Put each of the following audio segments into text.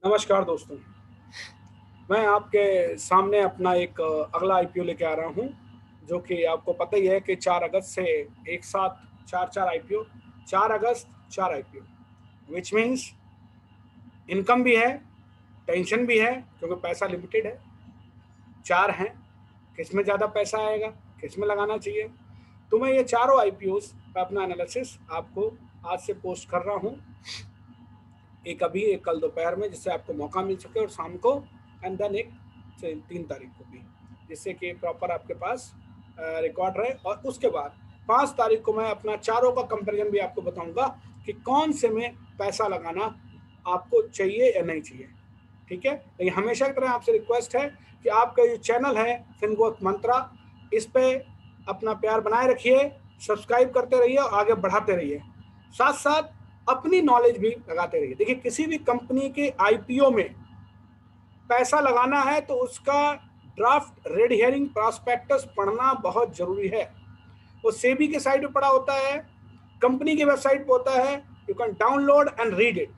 नमस्कार दोस्तों, मैं आपके सामने अपना एक अगला आईपीओ लेके आ रहा हूँ, जो कि आपको पता ही है कि 4 अगस्त से एक साथ 4-4 IPO, 4 August 4 IPO, which means income भी है, टेंशन भी है क्योंकि पैसा लिमिटेड है, 4 हैं, किसमें ज़्यादा पैसा आएगा, किसमें लगाना चाहिए। तो मैं ये चारों आईपीओज़ का अपना एनालिसिस आपको आज से पोस्ट कर रहा हूँ। एक अभी, एक कल दोपहर में, जिससे आपको मौका मिल सके, और शाम को, एंड देन एक 3 तारीख को भी, जिससे कि प्रॉपर आपके पास रिकॉर्ड रहे। और उसके बाद 5 तारीख को मैं अपना चारों का कंपैरिजन भी आपको बताऊंगा कि कौन से में पैसा लगाना आपको चाहिए या नहीं चाहिए। ठीक है, लेकिन हमेशा की तरह आपसे रिक्वेस्ट है कि आपका ये चैनल है फिनग्रोथ मंत्रा, इस पे अपना प्यार बनाए रखिए, सब्सक्राइब करते रहिए और आगे बढ़ाते रहिए। साथ साथ अपनी नॉलेज भी लगाते रहिए। देखिए, किसी भी कंपनी के आईपीओ में पैसा लगाना है तो उसका ड्राफ्ट रेड हियरिंग प्रॉस्पेक्टस पढ़ना बहुत जरूरी है। वो सेबी के साइट पे पड़ा होता है, कंपनी की वेबसाइट पे होता है, you can download and read it.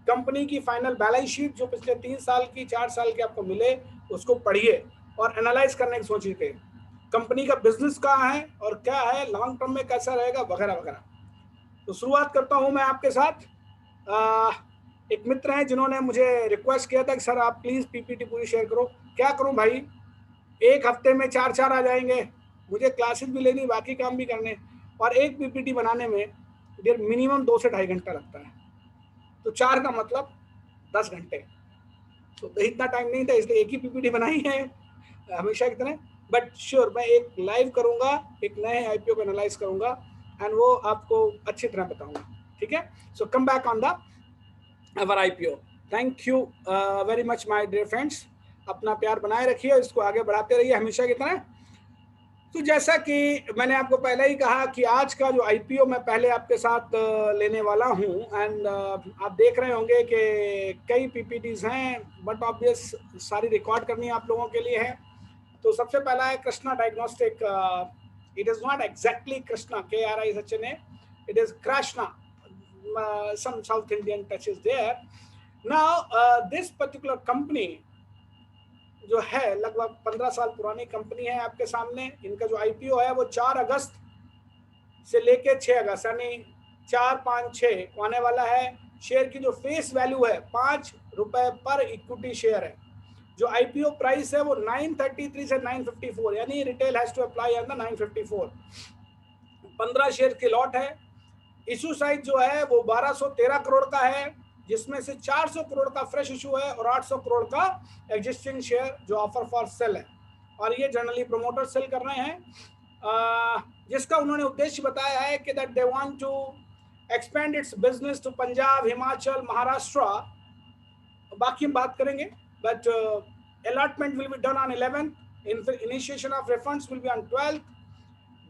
Company की फाइनल बैलेंस शीट जो पिछले 3 साल की, 4 साल की आपको मिले, उसको पढ़िए और एनालाइज करने की सोचिए कंपनी का बिजनेस कहाँ है और क्या है, लॉन्ग टर्म में कैसा रहेगा, वगैरह वगैरह। तो शुरुआत करता हूं मैं आपके साथ। एक मित्र हैं जिन्होंने मुझे रिक्वेस्ट किया था कि सर आप प्लीज पीपीटी पूरी शेयर करो। क्या करूं भाई, एक हफ्ते में 4-4 आ जाएंगे, मुझे क्लासेस भी लेनी, बाकी काम भी करने, और एक पीपीटी बनाने में देर मिनिमम 2 से ढाई घंटा लगता है। तो 4 का मतलब 10 घंटे। तो इतना टाइम नहीं था, इसलिए एक ही पीपीटी बनाई है हमेशा की तरह। बट श्योर, मैं एक लाइव करूंगा, एक नए आईपीओ को एनालाइज करूंगा, एंड वो आपको अच्छी तरह बताऊंगा। ठीक है, so come back on the our IPO. Thank you very much my dear friends. अपना प्यार बनाए रखिए, इसको आगे बढ़ाते रहिए हमेशा की तरह। तो जैसा कि मैंने आपको पहले ही कहा कि आज का जो आईपीओ मैं पहले आपके साथ लेने वाला हूं, एंड आप देख रहे होंगे कि कई पीपीटीज हैं, बट ऑब्वियस सारी रिकॉर्ड करनी आप लोगों के लिए है। तो सबसे पहला है Krishna diagnostic. It is not exactly Krishna, KRISHNA, it is Krishna, some South Indian touch is there. Now, this particular company जो है लगभग 15 साल पुरानी कंपनी है आपके सामने। इनका जो आईपीओ है वो 4 अगस्त से लेके 6 अगस्त, यानी 4-5-6 आने वाला है। शेयर की जो फेस वैल्यू है 5 रुपए पर इक्विटी शेयर है। जो आईपीओ प्राइस है वो 933 से 954, यानी retail has to apply on the 954। 15 share के लॉट है। इशू साइज जो है वो 1213 करोड़ का है, जिसमें से 400 करोड़ का फ्रेश इशू है और 800 करोड़ का एग्जिस्टिंग शेयर जो ऑफर फॉर सेल है। और ये जनरली प्रमोटर सेल कर रहे हैं, जिसका उन्होंने उद्देश्य बताया है कि that they want to expand its business to Punjab, Himachal, Maharashtra. बाकी हम बात करेंगे, but allotment will be done on 11th, initiation of refunds will be on 12th,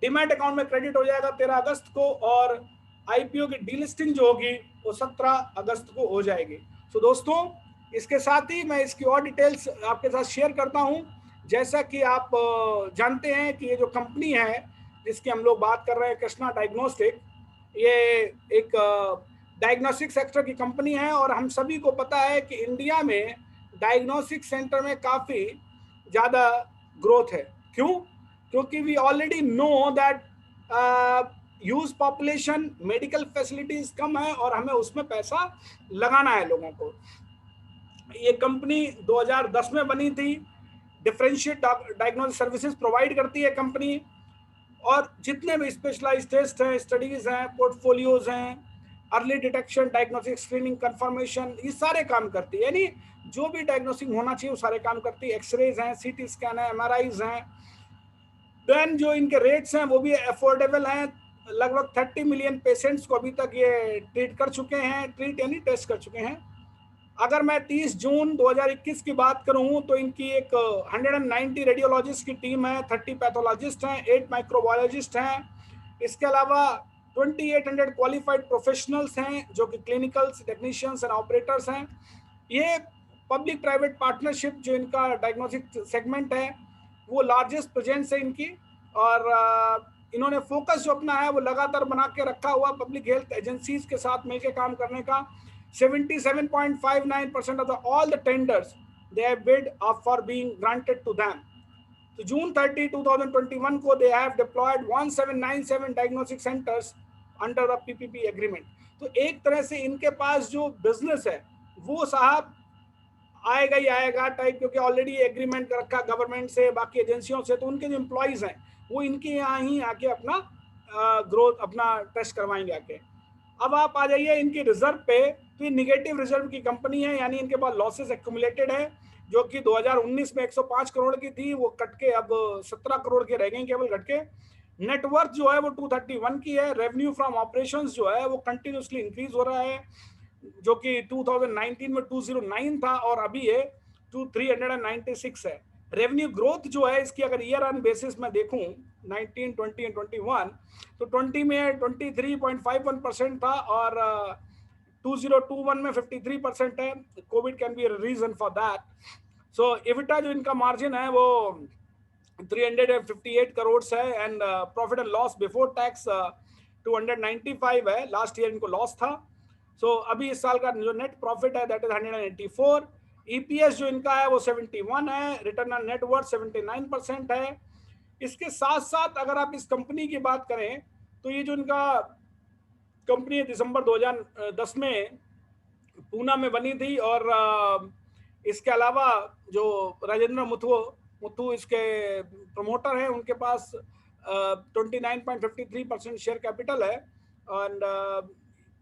demat account में क्रेडिट हो जाएगा 13 अगस्त को, और आईपीओ की डीलिस्टिंग जो होगी वो 17 अगस्त को हो जाएगी। तो दोस्तों, इसके साथ ही मैं इसकी और डिटेल्स आपके साथ शेयर करता हूं। जैसा कि आप जानते हैं कि ये जो कंपनी है जिसकी हम लोग बात कर रहे हैं, कृष्णा डायग्नोस्टिक, ये एक डायग्नोस्टिक सेक्टर की कंपनी है। और हम सभी को पता है कि इंडिया में डायग्नोस्टिक सेंटर में काफ़ी ज़्यादा ग्रोथ है। क्यों? क्योंकि we already know that huge population, medical facilities कम है और हमें उसमें पैसा लगाना है लोगों को। ये कंपनी 2010 में बनी थी, डिफरेंशिएट डायग्नोस्टिक सर्विसेज प्रोवाइड करती है कंपनी, और जितने भी स्पेशलाइज्ड टेस्ट हैं, स्टडीज हैं, पोर्टफोलियोज हैं, early detection, diagnostic, screening, confirmation, ये सारे काम करती है। यानी जो भी डायग्नोस्टिक होना चाहिए वो सारे काम करती है। एक्सरेज हैं, सीटी स्कैन है, MRIs हैं। देन जो इनके रेट्स हैं वो भी अफोर्डेबल हैं। लगभग 30 मिलियन पेशेंट्स को अभी तक ये ट्रीट कर चुके हैं, ट्रीट यानी टेस्ट कर चुके हैं। अगर मैं 30 जून 2021 की बात करूं तो इनकी एक 190 रेडियोलॉजिस्ट की टीम है, 30 पैथोलॉजिस्ट हैं, 8 माइक्रोबायोलॉजिस्ट हैं। इसके अलावा 2800 क्वालिफाइड प्रोफेशनल्स हैं जो कि क्लिनिकल्स, टेक्नीशियंस एंड ऑपरेटर्स हैं। ये पब्लिक प्राइवेट पार्टनरशिप जो इनका डायग्नोस्टिक सेगमेंट है वो लार्जेस्ट प्रेजेंस है इनकी। और इन्होंने फोकस जो अपना है वो लगातार बना के रखा हुआ पब्लिक हेल्थ एजेंसीज के साथ मिलकर काम करने का। 77.59% of all the tenders they have bid are for being granted to them. So June 30, 2021 को they have deployed 1797 diagnostic centers under the PPP agreement. तो एक तरह से इनके पास जो बिजनेस है वो साहब आएगा ही आएगा टाइप, क्योंकि ऑलरेडी एग्रीमेंट कर रखा गवर्नमेंट से, बाकी एजेंसियों से, तो उनके जो एम्प्लॉयज हैं वो इनके यहाँ ही आके अपना ग्रोथ अपना टेस्ट करवाएंगे आके। अब आप आ जाइए इनकी रिजर्व पे, तो ये निगेटिव रिजर्व की कंपनी है, यानी इनके पास लॉसेस एक्यूमुलेटेड है, जो कि 2019 में 105 करोड़ की थी, वो कट के अब 17 करोड़ के रह गई केवल घट के। नेटवर्थ जो है वो 231 की है। रेवेन्यू फ्रॉम ऑपरेशंस जो है वो कंटिन्यूसली इंक्रीज हो रहा है, जो कि 2019 में 209 था और अभी ये 396 है। रेवेन्यू ग्रोथ जो है इसकी अगर ईयर ऑन बेसिस में देखूं 19, 20 एंड 21, तो 20 में 23.51% था और 2021 में 53% है। Covid can be reason for that. So EBITDA जो इनका मार्जिन है वो 358 करोड़ है and profit and loss before tax 295 है। लास्ट ईयर इनको लॉस था। सो अभी इस साल का जो नेट प्रॉफिट है दैट इज 184। ईपीएस जो इनका है वो 71 है। रिटर्न ऑन नेट वर्थ 79% है। इसके साथ साथ अगर आप इस कंपनी की बात करें तो ये जो इनका कंपनी दिसंबर 2010 में पूना में बनी थी और इसके अलावा जो राजेंद्र मुथु इसके प्रमोटर हैं, उनके पास 29.53% शेयर कैपिटल है and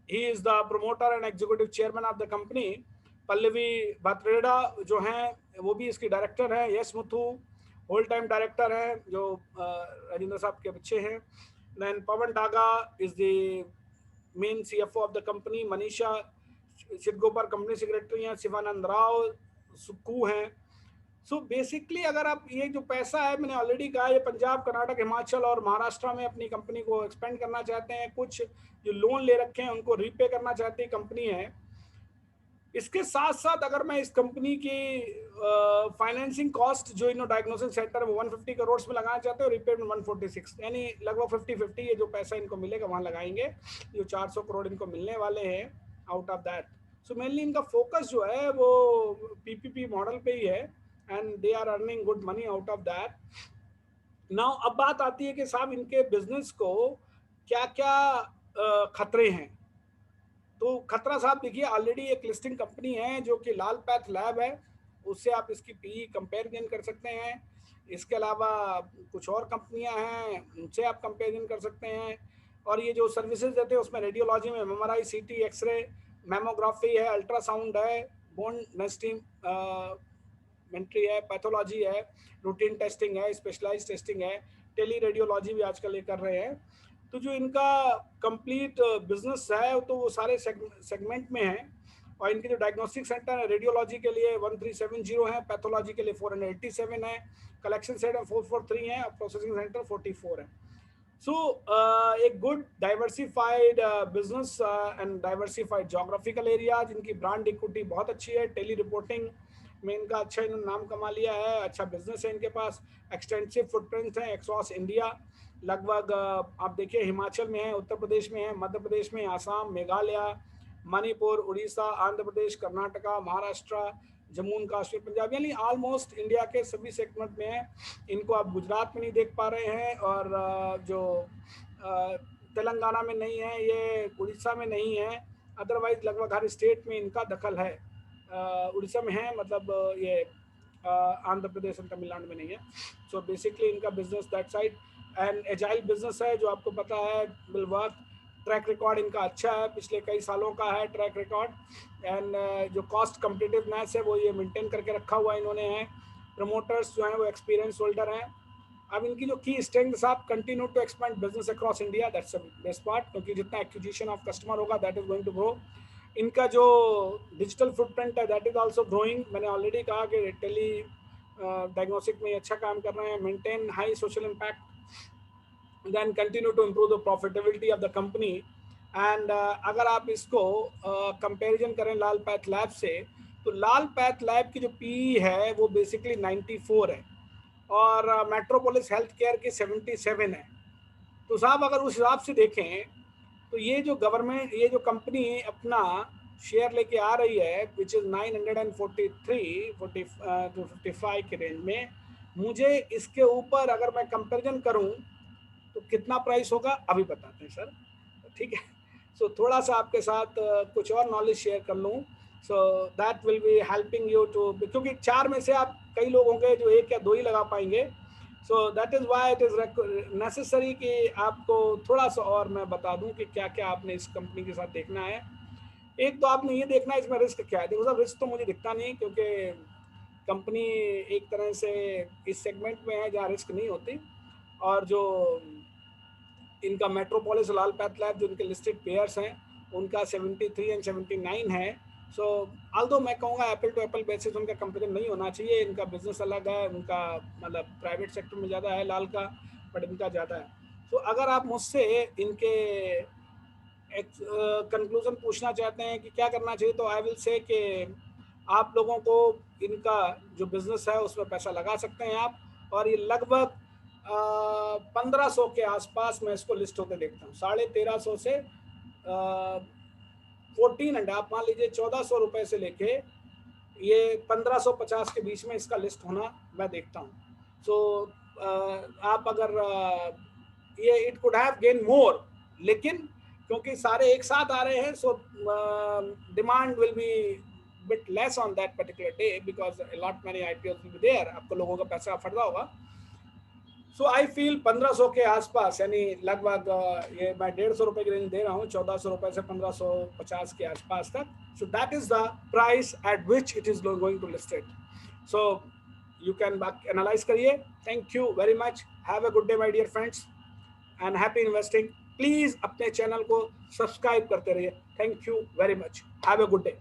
he is the promoter and executive chairman of the company. Pallavi Bhatreda जो हैं वो भी इसकी डायरेक्टर हैं। यस मुथु होल टाइम डायरेक्टर हैं जो राजेंद्र साहब के बच्चे हैं। Then Pawan Daga is the main CFO of the company. Manisha Chidgopar company secretary हैं। शिवानंद राव सुक्कू हैं। सो बेसिकली अगर आप ये जो पैसा है, मैंने ऑलरेडी कहा, ये पंजाब, कर्नाटक, हिमाचल और महाराष्ट्र में अपनी कंपनी को एक्सपेंड करना चाहते हैं। कुछ जो लोन ले रखे हैं उनको रीपे करना चाहती कंपनी है। इसके साथ साथ अगर मैं इस कंपनी की फाइनेंसिंग कॉस्ट जो इन डायग्नोसिस सेंटर में 150 करोड़ में लगाना चाहते हैं और रिपेमेंट 146, यानी लगभग 50-50 ये जो पैसा इनको मिलेगा वहां लगाएंगे। जो 400 करोड़ इनको मिलने वाले हैं out of that. So mainly इनका फोकस जो है वो पीपीपी मॉडल पे ही है and they are earning good money out of that. Now अब बात आती है कि साहब इनके बिजनेस को क्या क्या खतरे हैं। तो खतरा साहब देखिए, ऑलरेडी एक लिस्टिंग कंपनी है जो कि लाल पैथ लैब है, उससे आप इसकी पी कंपेरिजन कर सकते हैं। इसके अलावा कुछ और कंपनियां हैं उनसे आप कंपेरिजन कर सकते हैं। और ये जो सर्विसेज देते हैं उसमें रेडियोलॉजी में एमआरआई, सीटी, एक्सरे, मैमोग्राफी है, अल्ट्रासाउंड है, बोन नेस्टिंग मेंट्री है, पैथोलॉजी है, रूटीन टेस्टिंग है, स्पेशलाइज्ड टेस्टिंग है, टेली रेडियोलॉजी भी आजकल ये कर रहे हैं। तो जो इनका कंप्लीट बिजनेस है तो वो सारे सेगमेंट में है। और इनके जो डायग्नोस्टिक सेंटर है रेडियोलॉजी के लिए 1370 है, पैथोलॉजी के लिए 487 है, कलेक्शन सेंटर 443 है और प्रोसेसिंग सेंटर 44 है। सो एक good diversified business and diversified geographical area. जिनकी ब्रांड इक्विटी बहुत अच्छी है, टेली रिपोर्टिंग में इनका अच्छा इन्होंने नाम कमा लिया है, अच्छा बिजनेस है इनके पास, एक्सटेंसिव फुटप्रिंट है अक्रॉस इंडिया। लगभग आप देखिए हिमाचल में है, उत्तर प्रदेश में है, मध्य प्रदेश में, आसाम, मेघालय, मणिपुर, उड़ीसा, आंध्र प्रदेश, कर्नाटका, महाराष्ट्र, जम्मू एंड कश्मीर, पंजाब, यानी ऑलमोस्ट इंडिया के सभी सेगमेंट में है। इनको आप गुजरात में नहीं देख पा रहे हैं और जो तेलंगाना में नहीं है, ये उड़ीसा में नहीं है, अदरवाइज लगभग हर स्टेट में इनका दखल है। उड़ीसा में है, मतलब ये आंध्र प्रदेश और तमिलनाडु में नहीं है। सो बेसिकली इनका business that side and agile business है, जो आपको पता है विल वर्क। ट्रैक रिकॉर्ड इनका अच्छा है, पिछले कई सालों का है ट्रैक रिकॉर्ड एंड जो कॉस्ट कम्पिटिटिवनेस है वो ये मेंटेन करके रखा हुआ इन्होंने है। प्रमोटर्स जो हैं वो एक्सपीरियंस होल्डर हैं। अब इनकी जो की स्ट्रेंथ साहब, continue to expand business across India, that's the best part, क्योंकि जितना एक्विजिशन ऑफ कस्टमर होगा that is going to grow. इनका जो डिजिटल फुटप्रिंट है दैट इज आल्सो ग्रोइंग। मैंने ऑलरेडी कहा कि टेली डायग्नोस्टिक में अच्छा काम कर रहे हैं। Maintain high social impact, then continue to improve the profitability of the company. And अगर आप इसको कंपैरिजन करें लाल पैथ लैब से, तो लाल पैथ लैब की जो पी है वो बेसिकली 94 है और मेट्रोपोलिस हेल्थ केयर की 77 है। तो साहब अगर उस हिसाब से देखें तो ये जो गवर्नमेंट, ये जो कंपनी अपना शेयर लेके आ रही है विच इज 943 टू 55 के रेंज में, मुझे इसके ऊपर अगर मैं कंपैरिजन करूं तो कितना प्राइस होगा अभी बताते हैं सर, ठीक है। सो थोड़ा सा आपके साथ कुछ और नॉलेज शेयर कर लूँ, so that will be helping you too, क्योंकि 4 में से आप कई लोग होंगे जो 1 या 2 ही लगा पाएंगे। So that is why it is necessary कि आपको थोड़ा सा और मैं बता दूं कि क्या क्या आपने इस कंपनी के साथ देखना है। एक तो आपने ये देखना है इसमें रिस्क क्या है। देखो सर, रिस्क तो मुझे दिखता नहीं, क्योंकि कंपनी एक तरह से इस सेगमेंट में है जहाँ रिस्क नहीं होती, और जो इनका मेट्रोपोलिस लाल पैथ लैब जो इनके लिस्टेड पेयर्स हैं उनका 73 एंड 79 है। सो आल्दो मैं कहूँगा एप्पल टू एप्पल बेसिस उनका कंपेरिजन नहीं होना चाहिए, इनका बिजनेस अलग है, उनका मतलब प्राइवेट सेक्टर में ज़्यादा है लाल का, बट इनका ज़्यादा है। तो अगर आप मुझसे इनके एक कंक्लूजन पूछना चाहते हैं कि क्या करना चाहिए, तो आई विल से कि आप लोगों को इनका जो बिजनेस है उसमें पैसा लगा सकते हैं आप, और ये लगभग 1500 के आसपास मैं इसको लिस्ट होते देखता हूँ, 1350 से 14, आप मान लीजिए 1400 रुपए से लेके ये 1550 के बीच में इसका लिस्ट होना मैं देखता हूँ। सो आप अगर ये it could have gain more, लेकिन क्योंकि सारे एक साथ आ रहे हैं, so demand will be bit less on that particular day because lot many IPO will be there, आपको लोगों का पैसा फटता होगा। सो आई फील 1500 के आसपास, यानी लगभग ये मैं 150 रुपए की रेंज दे रहा हूँ, 1400 रुपए से 1550 के आसपास तक। So that is the price at which it is going to listed. So you can analyse करिए। Thank you very much, have a good day my dear friends and happy investing. Please अपने channel को subscribe करते रहिए। Thank you very much, have a good day.